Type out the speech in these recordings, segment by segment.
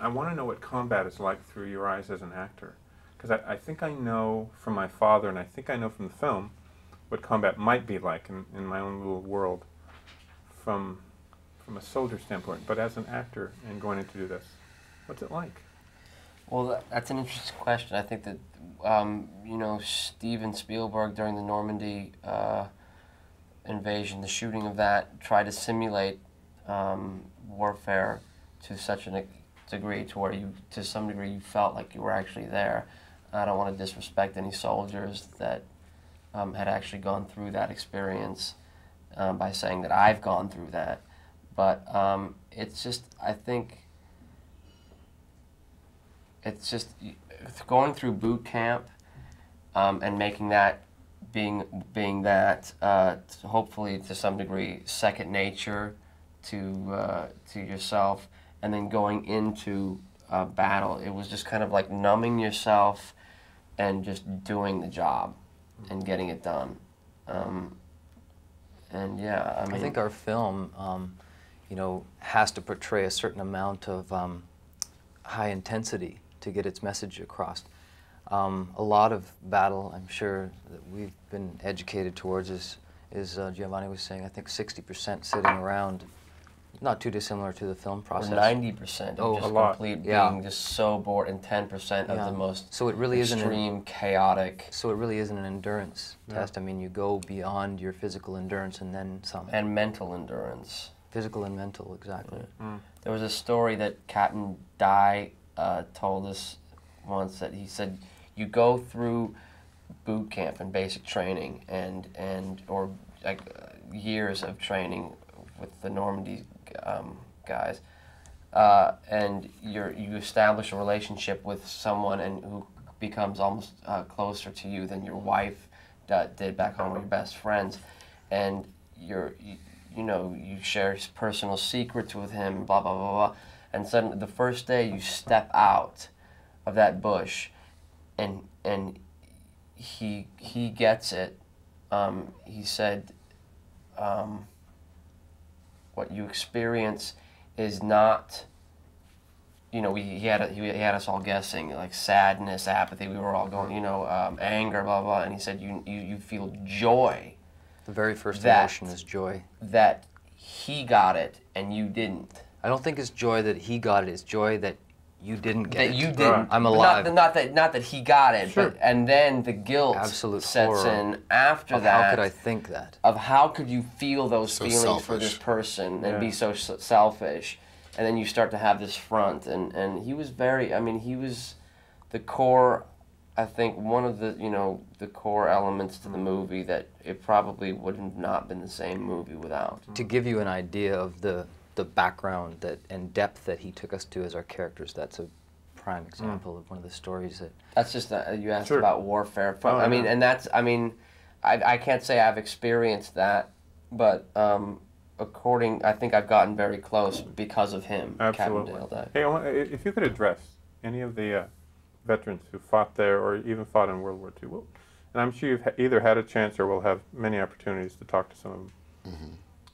I want to know what combat is like through your eyes as an actor. Because I think I know from my father, and I think I know from the film, what combat might be like in my own little world from a soldier standpoint. But as an actor and going in to do this, what's it like? Well, that's an interesting question. I think that, you know, Steven Spielberg during the Normandy invasion, the shooting of that, tried to simulate warfare to such a degree to where to some degree, you felt like you were actually there. I don't want to disrespect any soldiers that had actually gone through that experience by saying that I've gone through that. But it's just, I think, it's just going through boot camp and making that, being that, hopefully to some degree, second nature to yourself, and then going into battle. It was just kind of like numbing yourself and just doing the job and getting it done. And yeah, I mean, I think our film, you know, has to portray a certain amount of high intensity to get its message across. A lot of battle, I'm sure, that we've been educated towards is Giovanni was saying, I think 60% sitting around, not too dissimilar to the film process. Or 90% of just complete being just so bored, and 10% of the most so it really extreme, chaotic. So it really isn't an endurance test. I mean, you go beyond your physical endurance and then some. And mental endurance. Physical and mental, exactly. There was a story that Captain Dye told us once, that he said, you go through boot camp and basic training or like years of training with the Normandy guys, and you establish a relationship with someone and who becomes almost closer to you than your wife did back home, or your best friends, and you know, you share personal secrets with him, blah blah blah blah, and suddenly the first day you step out of that bush, and he gets it. He said, what you experience is not, you know, he had us all guessing, like sadness, apathy. We were all going, you know, anger, blah blah. And he said, you feel joy. The very first emotion is joy. That he got it and you didn't. I don't think it's joy that he got it. It's joy that you didn't get it. That you didn't. I'm alive. Not that he got it, but and then the guilt sets in after that. How could I think that? Of how could you feel those feelings for this person and be so selfish, and then you start to have this front. And he was very. I mean, he was the core. I think one of the the core elements to the movie that it probably would have not been the same movie without. To give you an idea of the background and depth that he took us to as our characters, that's a prime example of one of the stories that... That's just, you asked about warfare. I mean, and that's, I mean, I can't say I've experienced that, but I think I've gotten very close because of him. Absolutely. Captain Dale. Hey, if you could address any of the veterans who fought there or even fought in World War II, and I'm sure you've either had a chance or will have many opportunities to talk to some of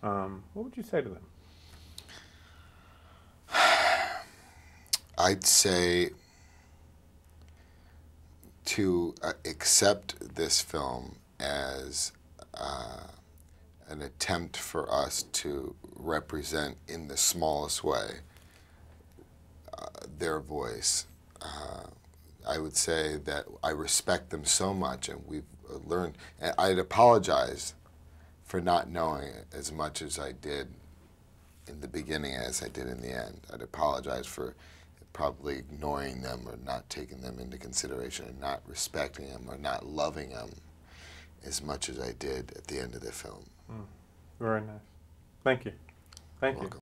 them, what would you say to them? I'd say to accept this film as an attempt for us to represent in the smallest way their voice. I would say that I respect them so much, and we've learned, and I'd apologize for not knowing as much as I did in the beginning as I did in the end. I'd apologize for probably ignoring them or not taking them into consideration, or not respecting them or not loving them as much as I did at the end of the film. Very nice. Thank you. Thank you.